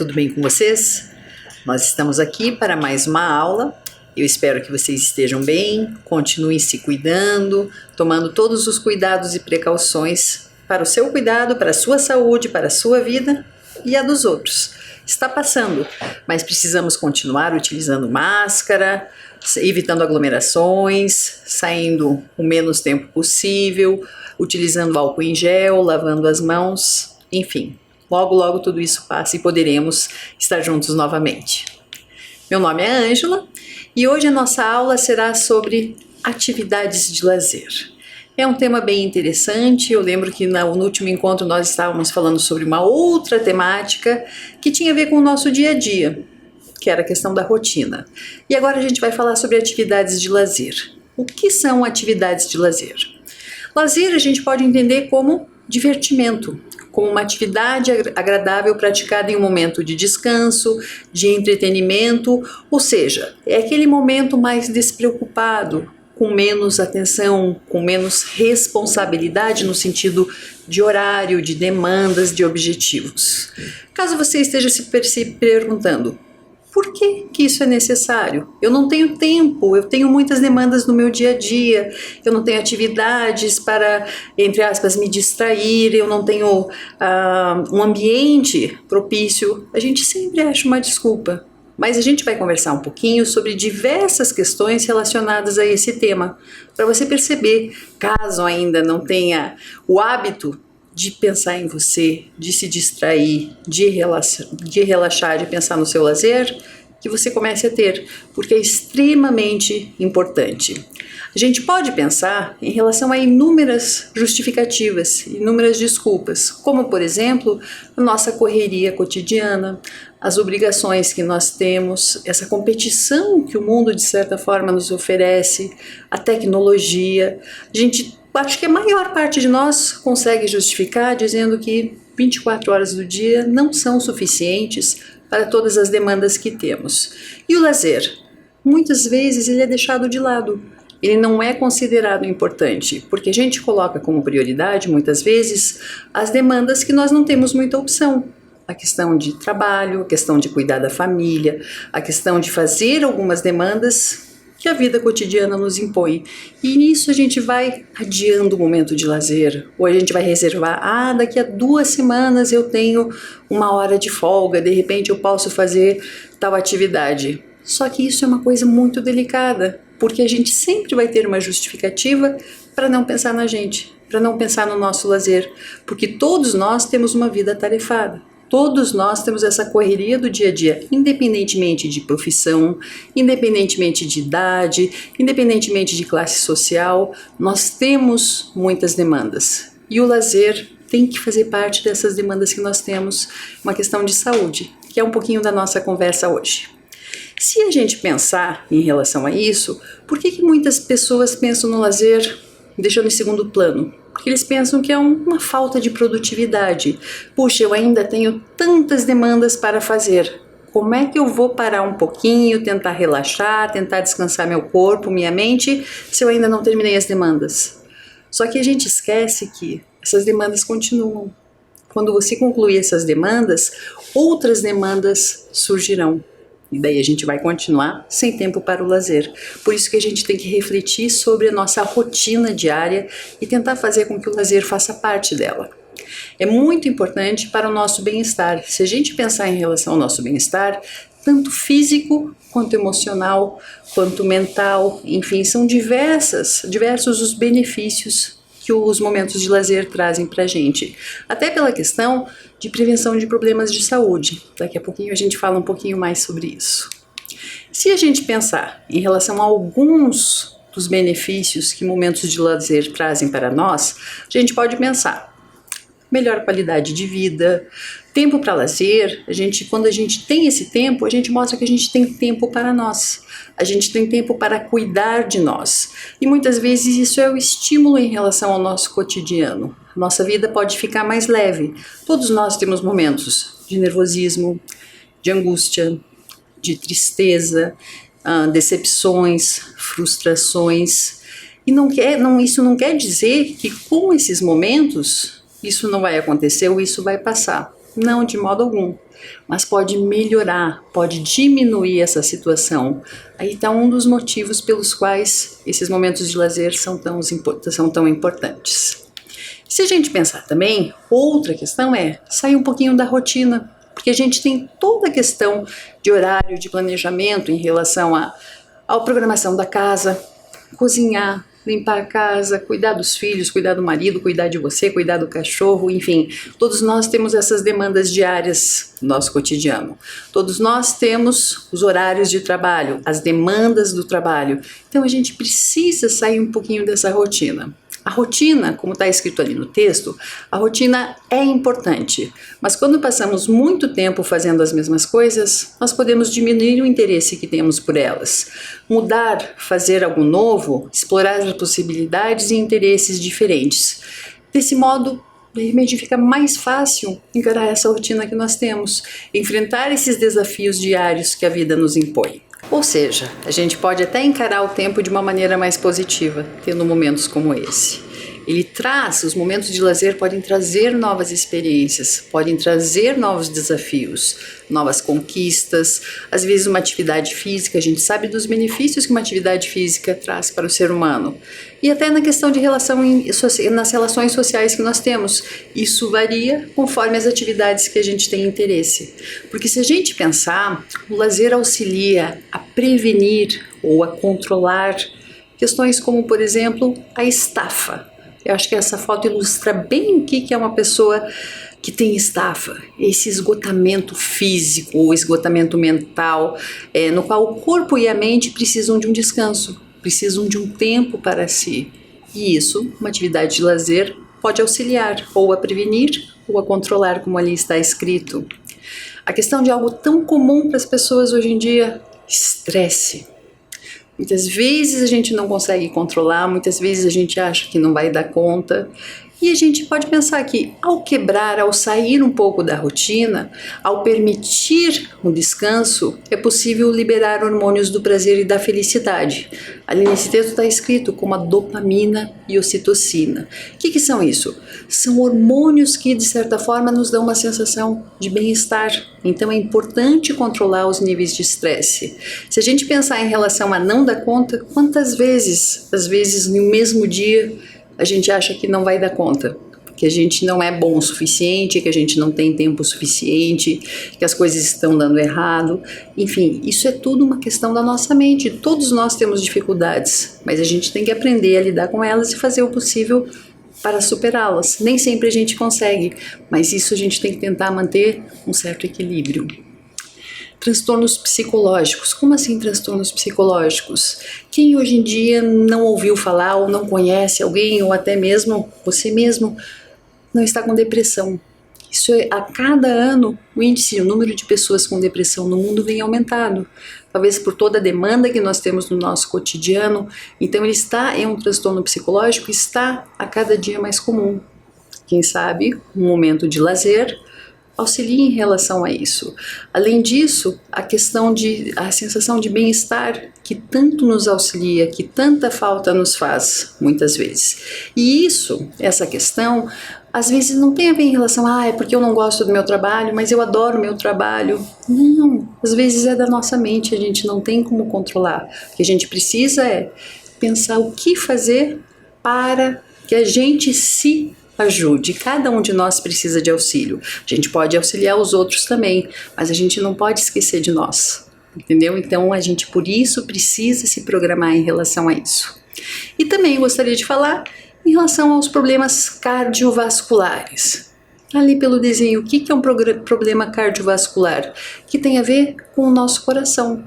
tudo bem com vocês? Nós estamos aqui para mais uma aula. Eu espero que vocês estejam bem, continuem se cuidando, tomando todos os cuidados e precauções para o seu cuidado, para a sua saúde, para a sua vida e a dos outros. Está passando, mas precisamos continuar utilizando máscara, evitando aglomerações, saindo o menos tempo possível, utilizando álcool em gel, lavando as mãos, enfim. Logo, logo tudo isso passa e poderemos estar juntos novamente. Meu nome é Ângela e hoje a nossa aula será sobre atividades de lazer. É um tema bem interessante. Eu lembro que no último encontro nós estávamos falando sobre uma outra temática que tinha a ver com o nosso dia a dia, que era a questão da rotina. E agora a gente vai falar sobre atividades de lazer. O que são atividades de lazer? Lazer a gente pode entender como divertimento, como uma atividade agradável praticada em um momento de descanso, de entretenimento, ou seja, é aquele momento mais despreocupado, com menos atenção, com menos responsabilidade no sentido de horário, de demandas, de objetivos. Caso você esteja se perguntando, por que isso é necessário? Eu não tenho tempo, eu tenho muitas demandas no meu dia a dia, eu não tenho atividades para, entre aspas, me distrair, eu não tenho um ambiente propício. A gente sempre acha uma desculpa, mas a gente vai conversar um pouquinho sobre diversas questões relacionadas a esse tema, para você perceber, caso ainda não tenha o hábito de pensar em você, de se distrair, de relaxar, de pensar no seu lazer, que você comece a ter, porque é extremamente importante. A gente pode pensar em relação a inúmeras justificativas, inúmeras desculpas, como, por exemplo, a nossa correria cotidiana, as obrigações que nós temos, essa competição que o mundo, de certa forma, nos oferece, a tecnologia. Acho que a maior parte de nós consegue justificar dizendo que 24 horas do dia não são suficientes para todas as demandas que temos. E o lazer? Muitas vezes ele é deixado de lado. Ele não é considerado importante, porque a gente coloca como prioridade, muitas vezes, as demandas que nós não temos muita opção. A questão de trabalho, a questão de cuidar da família, a questão de fazer algumas demandas que a vida cotidiana nos impõe. E nisso a gente vai adiando o momento de lazer, ou a gente vai reservar, daqui a 2 semanas eu tenho 1 hora de folga, de repente eu posso fazer tal atividade. Só que isso é uma coisa muito delicada, porque a gente sempre vai ter uma justificativa para não pensar na gente, para não pensar no nosso lazer, porque todos nós temos uma vida atarefada. Todos nós temos essa correria do dia a dia, independentemente de profissão, independentemente de idade, independentemente de classe social, nós temos muitas demandas. E o lazer tem que fazer parte dessas demandas que nós temos, uma questão de saúde, que é um pouquinho da nossa conversa hoje. Se a gente pensar em relação a isso, por que muitas pessoas pensam no lazer deixando em segundo plano? Porque eles pensam que é uma falta de produtividade. Puxa, eu ainda tenho tantas demandas para fazer. Como é que eu vou parar um pouquinho, tentar relaxar, tentar descansar meu corpo, minha mente, se eu ainda não terminei as demandas? Só que a gente esquece que essas demandas continuam. Quando você concluir essas demandas, outras demandas surgirão. E daí a gente vai continuar sem tempo para o lazer. Por isso que a gente tem que refletir sobre a nossa rotina diária e tentar fazer com que o lazer faça parte dela. É muito importante para o nosso bem-estar. Se a gente pensar em relação ao nosso bem-estar, tanto físico, quanto emocional, quanto mental, enfim, são diversos os benefícios que os momentos de lazer trazem para a gente. Até pela questão de prevenção de problemas de saúde. Daqui a pouquinho a gente fala um pouquinho mais sobre isso. Se a gente pensar em relação a alguns dos benefícios que momentos de lazer trazem para nós, a gente pode pensar melhor qualidade de vida, tempo para lazer. Quando a gente tem esse tempo, a gente mostra que a gente tem tempo para nós. A gente tem tempo para cuidar de nós. E muitas vezes isso é o estímulo em relação ao nosso cotidiano. Nossa vida pode ficar mais leve. Todos nós temos momentos de nervosismo, de angústia, de tristeza, decepções, frustrações. E isso não quer dizer que com esses momentos isso não vai acontecer ou isso vai passar. Não, de modo algum. Mas pode melhorar, pode diminuir essa situação. Aí está um dos motivos pelos quais esses momentos de lazer são tão importantes. Se a gente pensar também, outra questão é sair um pouquinho da rotina, porque a gente tem toda a questão de horário, de planejamento em relação à programação da casa, cozinhar, limpar a casa, cuidar dos filhos, cuidar do marido, cuidar de você, cuidar do cachorro, enfim, todos nós temos essas demandas diárias no nosso cotidiano. Todos nós temos os horários de trabalho, as demandas do trabalho. Então a gente precisa sair um pouquinho dessa rotina. A rotina, como está escrito ali no texto, a rotina é importante, mas quando passamos muito tempo fazendo as mesmas coisas, nós podemos diminuir o interesse que temos por elas. Mudar, fazer algo novo, explorar as possibilidades e interesses diferentes. Desse modo, de repente fica mais fácil encarar essa rotina que nós temos, enfrentar esses desafios diários que a vida nos impõe. Ou seja, a gente pode até encarar o tempo de uma maneira mais positiva, tendo momentos como esse. Os momentos de lazer podem trazer novas experiências, podem trazer novos desafios, novas conquistas, às vezes uma atividade física, a gente sabe dos benefícios que uma atividade física traz para o ser humano. E até na questão de nas relações sociais que nós temos, isso varia conforme as atividades que a gente tem interesse. Porque se a gente pensar, o lazer auxilia a prevenir ou a controlar questões como, por exemplo, a estafa. Eu acho que essa foto ilustra bem o que é uma pessoa que tem estafa, esse esgotamento físico ou esgotamento mental, no qual o corpo e a mente precisam de um descanso, precisam de um tempo para si. E isso, uma atividade de lazer, pode auxiliar ou a prevenir ou a controlar, como ali está escrito. A questão de algo tão comum para as pessoas hoje em dia, estresse. Muitas vezes a gente não consegue controlar, muitas vezes a gente acha que não vai dar conta. E a gente pode pensar que ao sair um pouco da rotina, ao permitir um descanso, é possível liberar hormônios do prazer e da felicidade. Ali nesse texto está escrito como a dopamina e ocitocina. O que são isso? São hormônios que, de certa forma, nos dão uma sensação de bem-estar. Então é importante controlar os níveis de estresse. Se a gente pensar em relação a não dar conta, quantas vezes, às vezes no mesmo dia, a gente acha que não vai dar conta, que a gente não é bom o suficiente, que a gente não tem tempo suficiente, que as coisas estão dando errado. Enfim, isso é tudo uma questão da nossa mente. Todos nós temos dificuldades, mas a gente tem que aprender a lidar com elas e fazer o possível para superá-las. Nem sempre a gente consegue, mas isso a gente tem que tentar manter um certo equilíbrio. Transtornos psicológicos. Como assim transtornos psicológicos? Quem hoje em dia não ouviu falar ou não conhece alguém, ou até mesmo você mesmo, não está com depressão? Isso a cada ano o número de pessoas com depressão no mundo vem aumentando. Talvez por toda a demanda que nós temos no nosso cotidiano. Então um transtorno psicológico está a cada dia mais comum. Quem sabe, um momento de lazer auxilia em relação a isso. Além disso, a sensação de bem-estar que tanto nos auxilia, que tanta falta nos faz, muitas vezes. E essa questão, às vezes não tem a ver em relação é porque eu não gosto do meu trabalho, mas eu adoro o meu trabalho. Não, às vezes é da nossa mente, a gente não tem como controlar. O que a gente precisa é pensar o que fazer para que a gente se ajude. Cada um de nós precisa de auxílio. A gente pode auxiliar os outros também, mas a gente não pode esquecer de nós, entendeu? Então a gente por isso precisa se programar em relação a isso. E também gostaria de falar em relação aos problemas cardiovasculares. Ali pelo desenho, o que é um problema cardiovascular? Que tem a ver com o nosso coração.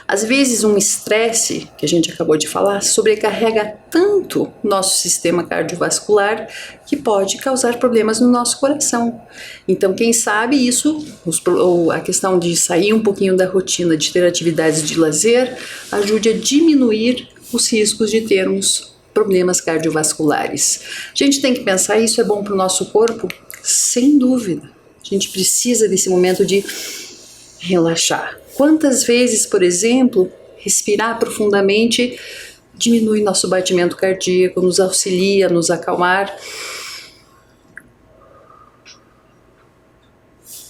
Às vezes um estresse, que a gente acabou de falar, sobrecarrega tanto o nosso sistema cardiovascular que pode causar problemas no nosso coração. Então quem sabe a questão de sair um pouquinho da rotina, de ter atividades de lazer, ajude a diminuir os riscos de termos problemas cardiovasculares. A gente tem que pensar, isso é bom para o nosso corpo? Sem dúvida. A gente precisa desse momento de relaxar. Quantas vezes, por exemplo, respirar profundamente diminui nosso batimento cardíaco, nos auxilia a nos acalmar.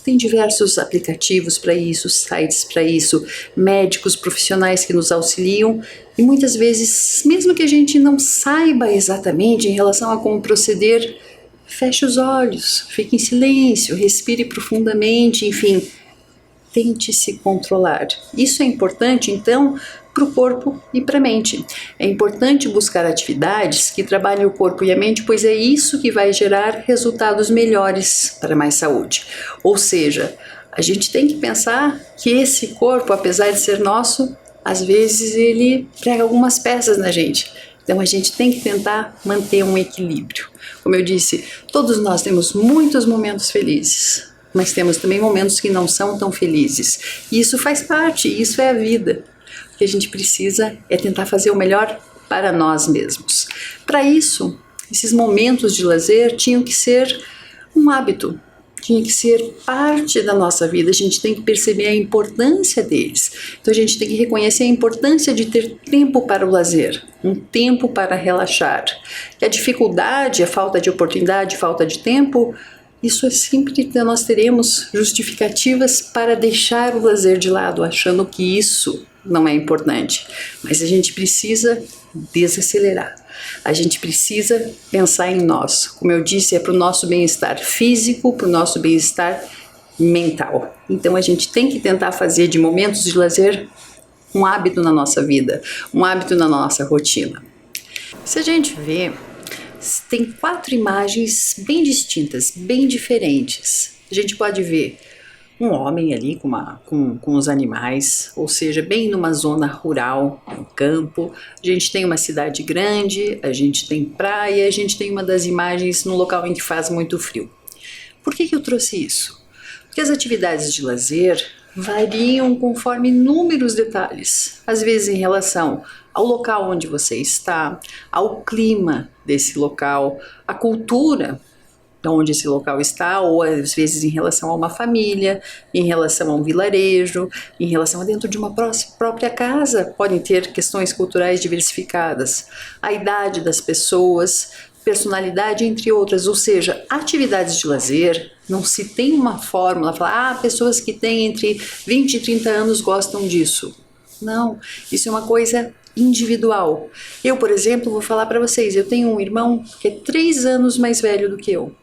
Tem diversos aplicativos para isso, sites para isso, médicos profissionais que nos auxiliam e muitas vezes, mesmo que a gente não saiba exatamente em relação a como proceder, feche os olhos, fique em silêncio, respire profundamente, enfim, tente se controlar. Isso é importante, então, para o corpo e para a mente. É importante buscar atividades que trabalhem o corpo e a mente, pois é isso que vai gerar resultados melhores para mais saúde. Ou seja, a gente tem que pensar que esse corpo, apesar de ser nosso, às vezes ele prega algumas peças na gente. Então a gente tem que tentar manter um equilíbrio. Como eu disse, todos nós temos muitos momentos felizes, mas temos também momentos que não são tão felizes. E isso faz parte, isso é a vida. O que a gente precisa é tentar fazer o melhor para nós mesmos. Para isso, esses momentos de lazer tinham que ser um hábito, tinha que ser parte da nossa vida. A gente tem que perceber a importância deles. Então a gente tem que reconhecer a importância de ter tempo para o lazer, um tempo para relaxar. E a dificuldade, a falta de oportunidade, a falta de tempo, isso é sempre nós teremos justificativas para deixar o lazer de lado, achando que isso não é importante. Mas a gente precisa desacelerar. A gente precisa pensar em nós. Como eu disse, é para o nosso bem-estar físico, para o nosso bem-estar mental. Então a gente tem que tentar fazer de momentos de lazer um hábito na nossa vida, um hábito na nossa rotina. Se a gente vê, tem 4 imagens bem distintas, bem diferentes. A gente pode ver um homem ali com os animais, ou seja, bem numa zona rural, no campo. A gente tem uma cidade grande, a gente tem praia, a gente tem uma das imagens num local em que faz muito frio. Por que eu trouxe isso? Porque as atividades de lazer variam conforme inúmeros detalhes, às vezes em relação ao local onde você está, ao clima desse local, à cultura onde esse local está, ou às vezes em relação a uma família, em relação a um vilarejo, em relação a dentro de uma própria casa, podem ter questões culturais diversificadas, a idade das pessoas, personalidade, entre outras. Ou seja, atividades de lazer, não se tem uma fórmula, falar, pessoas que têm entre 20 e 30 anos gostam disso. Não, isso é uma coisa individual. Eu, por exemplo, vou falar para vocês, eu tenho um irmão que é 3 anos mais velho do que eu.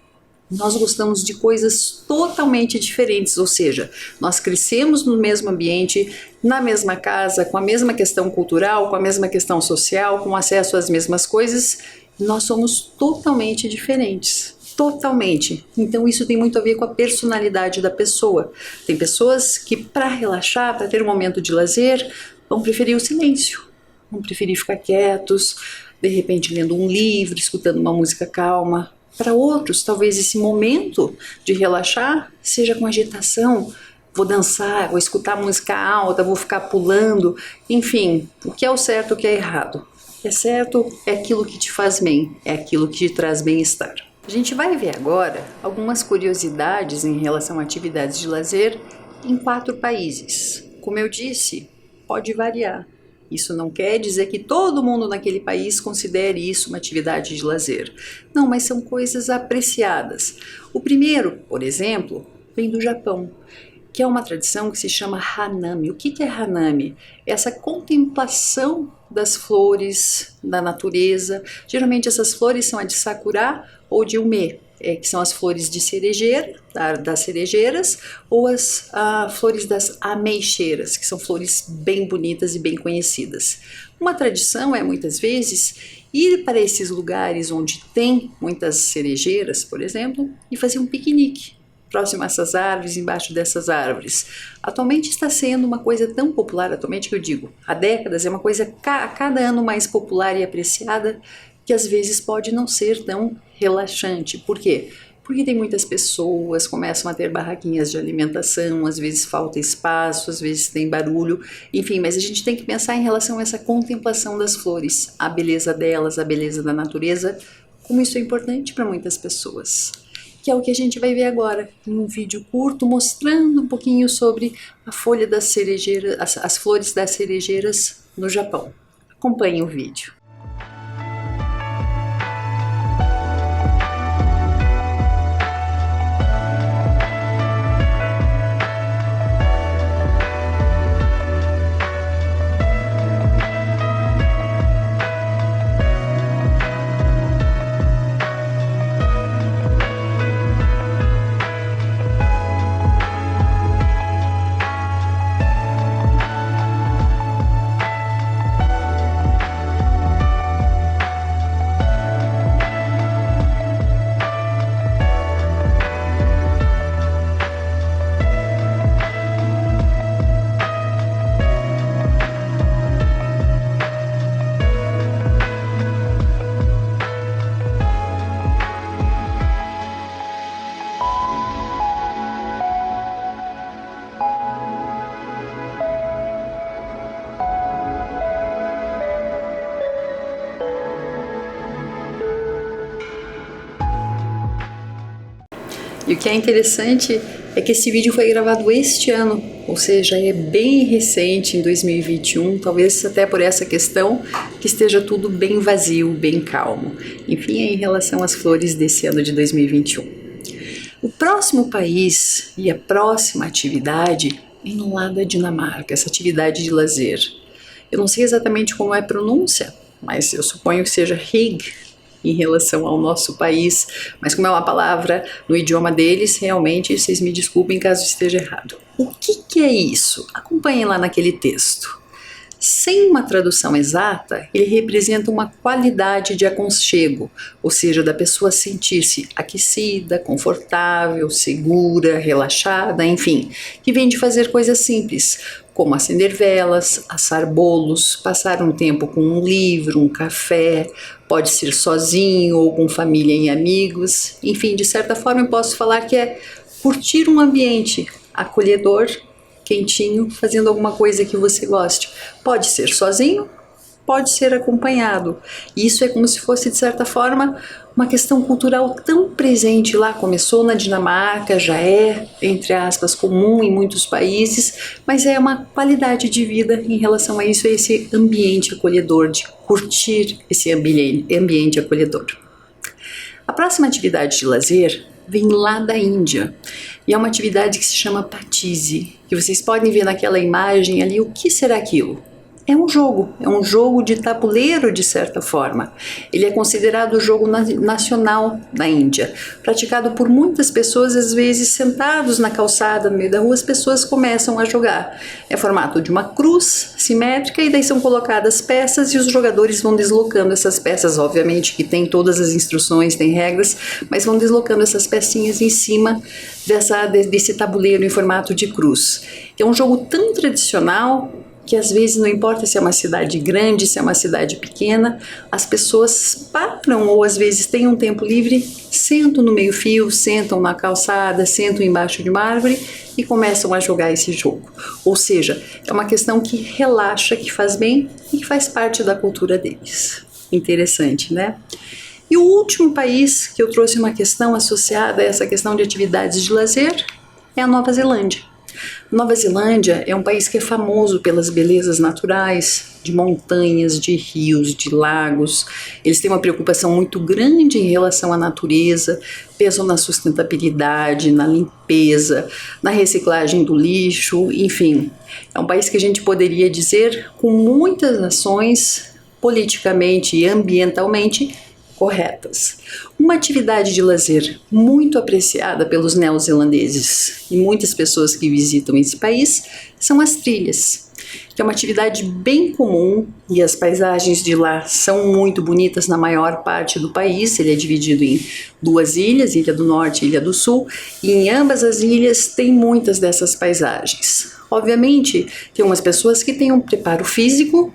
Nós gostamos de coisas totalmente diferentes, ou seja, nós crescemos no mesmo ambiente, na mesma casa, com a mesma questão cultural, com a mesma questão social, com acesso às mesmas coisas, nós somos totalmente diferentes. Totalmente. Então isso tem muito a ver com a personalidade da pessoa. Tem pessoas que, para relaxar, para ter um momento de lazer, vão preferir o silêncio, vão preferir ficar quietos, de repente lendo um livro, escutando uma música calma. Para outros, talvez esse momento de relaxar seja com agitação. Vou dançar, vou escutar música alta, vou ficar pulando. Enfim, o que é o certo, o que é errado. O que é certo é aquilo que te faz bem, é aquilo que te traz bem-estar. A gente vai ver agora algumas curiosidades em relação a atividades de lazer em 4 países. Como eu disse, pode variar. Isso não quer dizer que todo mundo naquele país considere isso uma atividade de lazer. Não, mas são coisas apreciadas. O primeiro, por exemplo, vem do Japão, que é uma tradição que se chama Hanami. O que é Hanami? Essa contemplação das flores, da natureza. Geralmente essas flores são a de Sakura ou de Ume, que são as flores de cerejeira, das cerejeiras, ou as flores das ameixeiras, que são flores bem bonitas e bem conhecidas. Uma tradição é, muitas vezes, ir para esses lugares onde tem muitas cerejeiras, por exemplo, e fazer um piquenique próximo a essas árvores, embaixo dessas árvores. Atualmente está sendo uma coisa tão popular, atualmente que eu digo, há décadas, é uma coisa a cada ano mais popular e apreciada, que às vezes pode não ser tão relaxante. Por quê? Porque tem muitas pessoas, começam a ter barraquinhas de alimentação, às vezes falta espaço, às vezes tem barulho, enfim, mas a gente tem que pensar em relação a essa contemplação das flores, a beleza delas, a beleza da natureza, como isso é importante para muitas pessoas. Que é o que a gente vai ver agora, em um vídeo curto, mostrando um pouquinho sobre a folha das cerejeiras, as flores das cerejeiras no Japão. Acompanhe o vídeo. o que é interessante é que esse vídeo foi gravado este ano, ou seja, é bem recente, em 2021, talvez até por essa questão que esteja tudo bem vazio, bem calmo. Enfim, é em relação às flores desse ano de 2021. O próximo país e a próxima atividade é no lado da Dinamarca, essa atividade de lazer. Eu não sei exatamente como é a pronúncia, mas eu suponho que seja Hygge, em relação ao nosso país, mas como é uma palavra no idioma deles, realmente vocês me desculpem caso esteja errado. O que é isso? Acompanhem lá naquele texto. Sem uma tradução exata, ele representa uma qualidade de aconchego, ou seja, da pessoa sentir-se aquecida, confortável, segura, relaxada, enfim, que vem de fazer coisas simples, como acender velas, assar bolos, passar um tempo com um livro, um café, pode ser sozinho ou com família e amigos, enfim, de certa forma eu posso falar que é curtir um ambiente acolhedor, quentinho, fazendo alguma coisa que você goste. Pode ser sozinho, pode ser acompanhado. Isso é como se fosse, de certa forma, uma questão cultural tão presente lá. Começou na Dinamarca, já é, entre aspas, comum em muitos países, mas é uma qualidade de vida em relação a isso, a esse ambiente acolhedor, de curtir esse ambiente acolhedor. A próxima atividade de lazer vem lá da Índia, e é uma atividade que se chama patise, que vocês podem ver naquela imagem ali. O que será aquilo? É um jogo de tabuleiro, de certa forma. Ele é considerado o jogo nacional da Índia, praticado por muitas pessoas, às vezes sentados na calçada, no meio da rua, as pessoas começam a jogar. É formato de uma cruz simétrica e daí são colocadas peças e os jogadores vão deslocando essas peças, obviamente que tem todas as instruções, tem regras, mas vão deslocando essas pecinhas em cima desse tabuleiro em formato de cruz. É um jogo tão tradicional que às vezes não importa se é uma cidade grande, se é uma cidade pequena, as pessoas param ou às vezes têm um tempo livre, sentam no meio-fio, sentam na calçada, sentam embaixo de uma árvore e começam a jogar esse jogo. Ou seja, é uma questão que relaxa, que faz bem e que faz parte da cultura deles. Interessante, né? E o último país que eu trouxe uma questão associada a essa questão de atividades de lazer é a Nova Zelândia. Nova Zelândia é um país que é famoso pelas belezas naturais, de montanhas, de rios, de lagos. Eles têm uma preocupação muito grande em relação à natureza, pensam na sustentabilidade, na limpeza, na reciclagem do lixo, enfim. É um país que a gente poderia dizer com muitas ações politicamente e ambientalmente corretas. Uma atividade de lazer muito apreciada pelos neozelandeses e muitas pessoas que visitam esse país são as trilhas, que é uma atividade bem comum e as paisagens de lá são muito bonitas na maior parte do país. Ele é dividido em duas ilhas, Ilha do Norte e Ilha do Sul, e em ambas as ilhas tem muitas dessas paisagens. Obviamente, tem umas pessoas que têm um preparo físico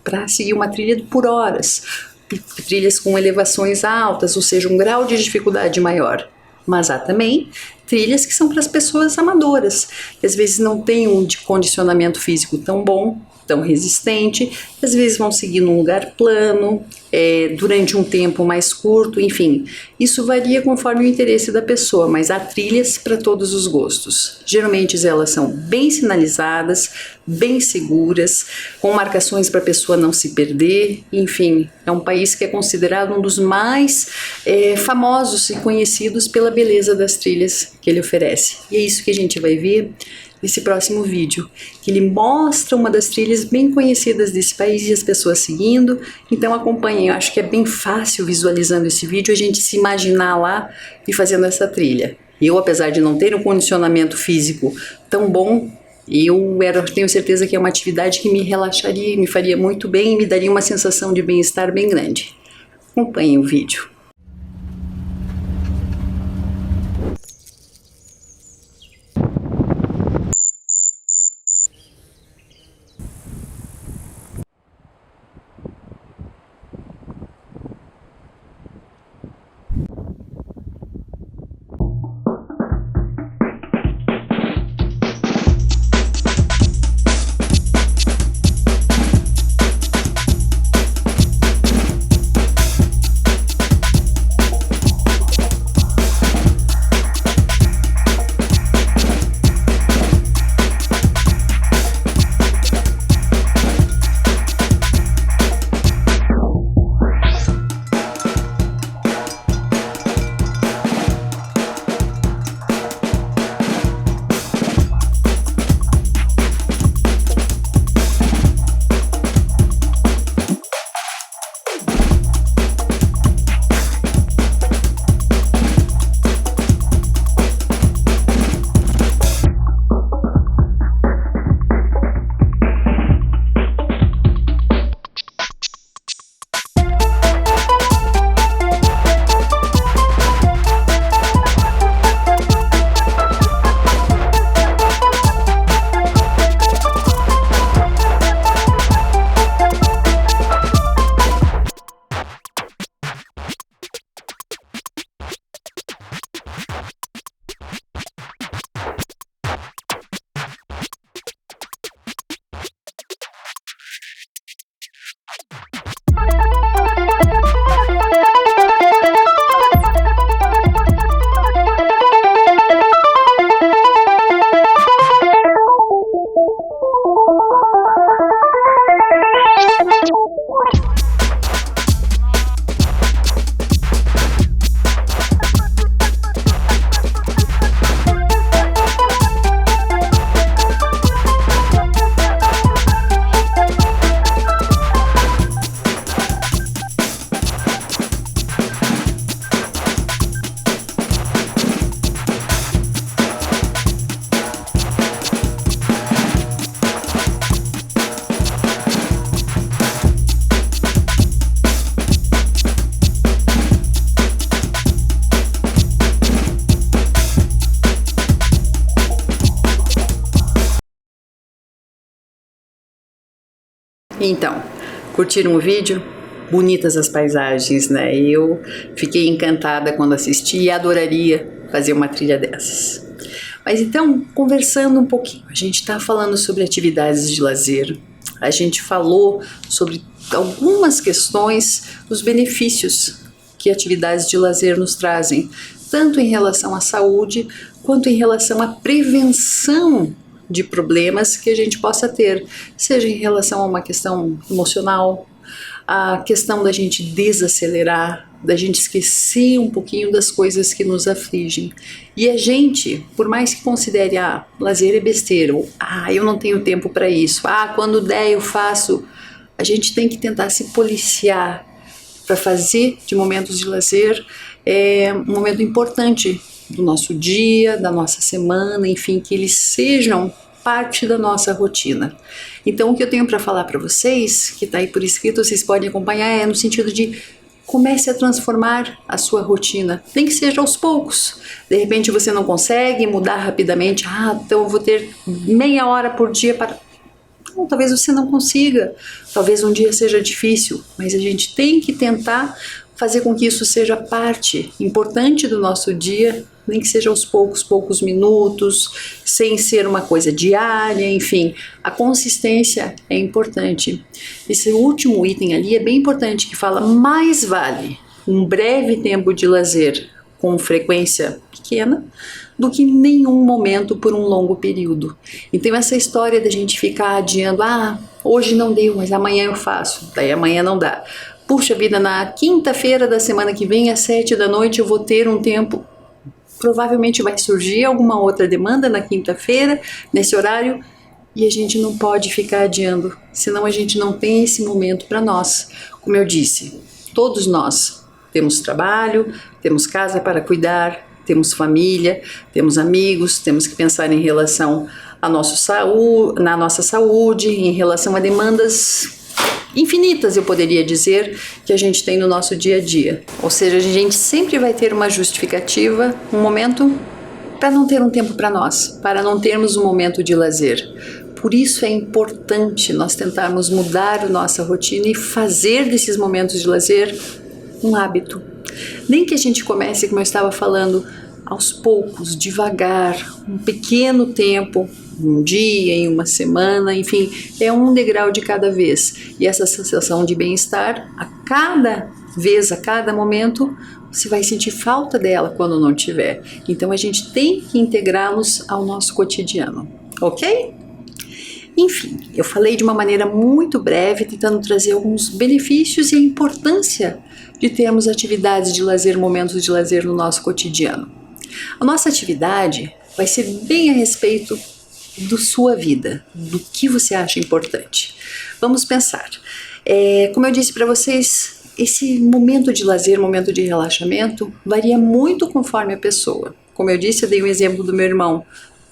para seguir uma trilha por horas, trilhas com elevações altas, ou seja, um grau de dificuldade maior. Mas há também trilhas que são para as pessoas amadoras, que às vezes não têm um condicionamento físico tão bom, tão resistente, às vezes vão seguir num lugar plano, durante um tempo mais curto, enfim. Isso varia conforme o interesse da pessoa, mas há trilhas para todos os gostos. Geralmente elas são bem sinalizadas, bem seguras, com marcações para a pessoa não se perder, enfim. É um país que é considerado um dos mais famosos e conhecidos pela beleza das trilhas que ele oferece. E é isso que a gente vai ver nesse próximo vídeo, que ele mostra uma das trilhas bem conhecidas desse país e as pessoas seguindo. Então acompanhem, eu acho que é bem fácil visualizando esse vídeo a gente se imaginar lá e fazendo essa trilha. Eu, apesar de não ter um condicionamento físico tão bom, eu tenho certeza que é uma atividade que me relaxaria, me faria muito bem e me daria uma sensação de bem-estar bem grande. Acompanhem o vídeo. Então, curtiram o vídeo? Bonitas as paisagens, né? Eu fiquei encantada quando assisti e adoraria fazer uma trilha dessas. Mas então, conversando um pouquinho, a gente está falando sobre atividades de lazer, a gente falou sobre algumas questões, os benefícios que atividades de lazer nos trazem, tanto em relação à saúde, quanto em relação à prevenção de problemas que a gente possa ter, seja em relação a uma questão emocional, a questão da gente desacelerar, da gente esquecer um pouquinho das coisas que nos afligem. E a gente, por mais que considere, lazer é besteira, ou, eu não tenho tempo para isso, quando der eu faço, a gente tem que tentar se policiar para fazer de momentos de lazer um momento importante do nosso dia, da nossa semana, enfim, que eles sejam parte da nossa rotina. Então, o que eu tenho para falar para vocês, que está aí por escrito, vocês podem acompanhar, é no sentido de comece a transformar a sua rotina, nem que seja aos poucos. De repente você não consegue mudar rapidamente, então eu vou ter meia hora por dia para... Não, talvez você não consiga, talvez um dia seja difícil, mas a gente tem que tentar fazer com que isso seja parte importante do nosso dia, nem que seja aos poucos minutos, sem ser uma coisa diária, enfim, a consistência é importante. Esse último item ali é bem importante, que fala: mais vale um breve tempo de lazer com frequência pequena do que nenhum momento por um longo período. Então essa história da gente ficar adiando, hoje não deu, mas amanhã eu faço, daí amanhã não dá. Puxa vida, na quinta-feira da semana que vem, às 7 da noite, eu vou ter um tempo. Provavelmente vai surgir alguma outra demanda na quinta-feira, nesse horário, e a gente não pode ficar adiando, senão a gente não tem esse momento para nós. Como eu disse, todos nós temos trabalho, temos casa para cuidar, temos família, temos amigos, temos que pensar em relação à na nossa saúde, em relação a demandas infinitas, eu poderia dizer, que a gente tem no nosso dia a dia. Ou seja, a gente sempre vai ter uma justificativa, um momento para não ter um tempo para nós, para não termos um momento de lazer. Por isso é importante nós tentarmos mudar a nossa rotina e fazer desses momentos de lazer um hábito. Nem que a gente comece, como eu estava falando, aos poucos, devagar, um pequeno tempo, um dia, em uma semana, enfim, é um degrau de cada vez. E essa sensação de bem-estar, a cada vez, a cada momento, você vai sentir falta dela quando não tiver. Então a gente tem que integrá-los ao nosso cotidiano, ok? Enfim, eu falei de uma maneira muito breve, tentando trazer alguns benefícios e a importância de termos atividades de lazer, momentos de lazer no nosso cotidiano. A nossa atividade vai ser bem a respeito da sua vida, do que você acha importante. Vamos pensar. Como eu disse para vocês, esse momento de lazer, momento de relaxamento, varia muito conforme a pessoa. Como eu disse, eu dei um exemplo do meu irmão.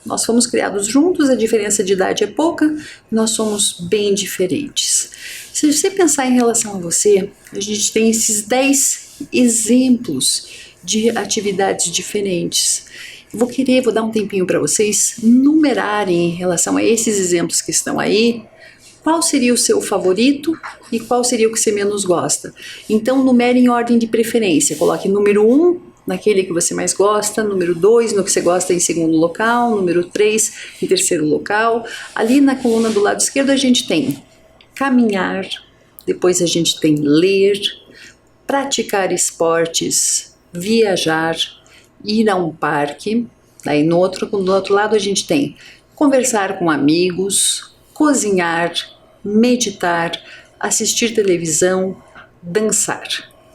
Nós fomos criados juntos, a diferença de idade é pouca, nós somos bem diferentes. Se você pensar em relação a você, a gente tem esses 10 exemplos de atividades diferentes. Vou dar um tempinho para vocês numerarem em relação a esses exemplos que estão aí, qual seria o seu favorito e qual seria o que você menos gosta. Então numere em ordem de preferência, coloque número 1 naquele que você mais gosta, número 2 no que você gosta em segundo local, número 3 em terceiro local. Ali na coluna do lado esquerdo a gente tem caminhar, depois a gente tem ler, praticar esportes, viajar, ir a um parque. Daí do outro lado a gente tem conversar com amigos, cozinhar, meditar, assistir televisão, dançar.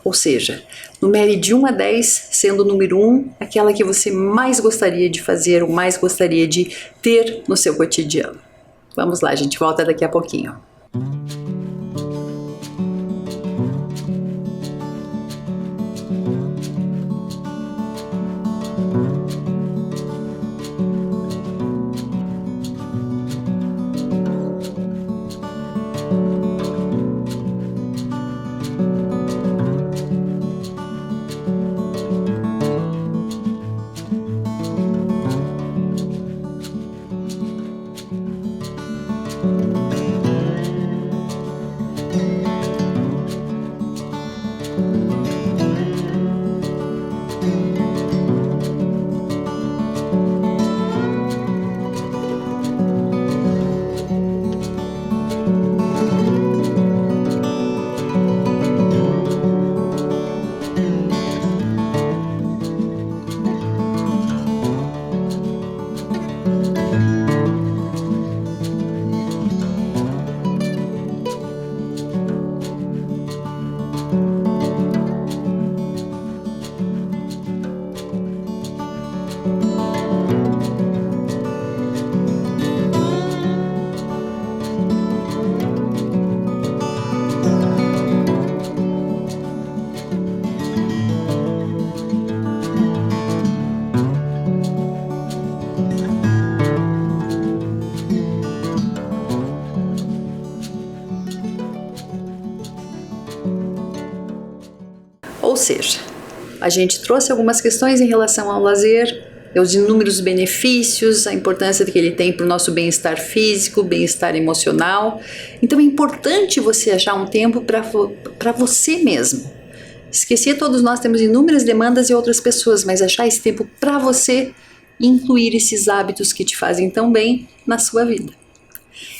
Ou seja, numere de 1 a 10, sendo o número 1 aquela que você mais gostaria de fazer ou mais gostaria de ter no seu cotidiano. Vamos lá, a gente volta daqui a pouquinho. seja, a gente trouxe algumas questões em relação ao lazer, os inúmeros benefícios, a importância que ele tem para o nosso bem-estar físico, bem-estar emocional. Então é importante você achar um tempo para você mesmo. Esquecer, todos nós temos inúmeras demandas e outras pessoas, mas achar esse tempo para você e incluir esses hábitos que te fazem tão bem na sua vida.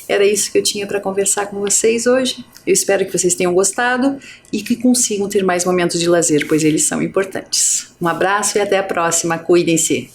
Era isso que eu tinha para conversar com vocês hoje. Eu espero que vocês tenham gostado e que consigam ter mais momentos de lazer, pois eles são importantes. Um abraço e até a próxima. Cuidem-se!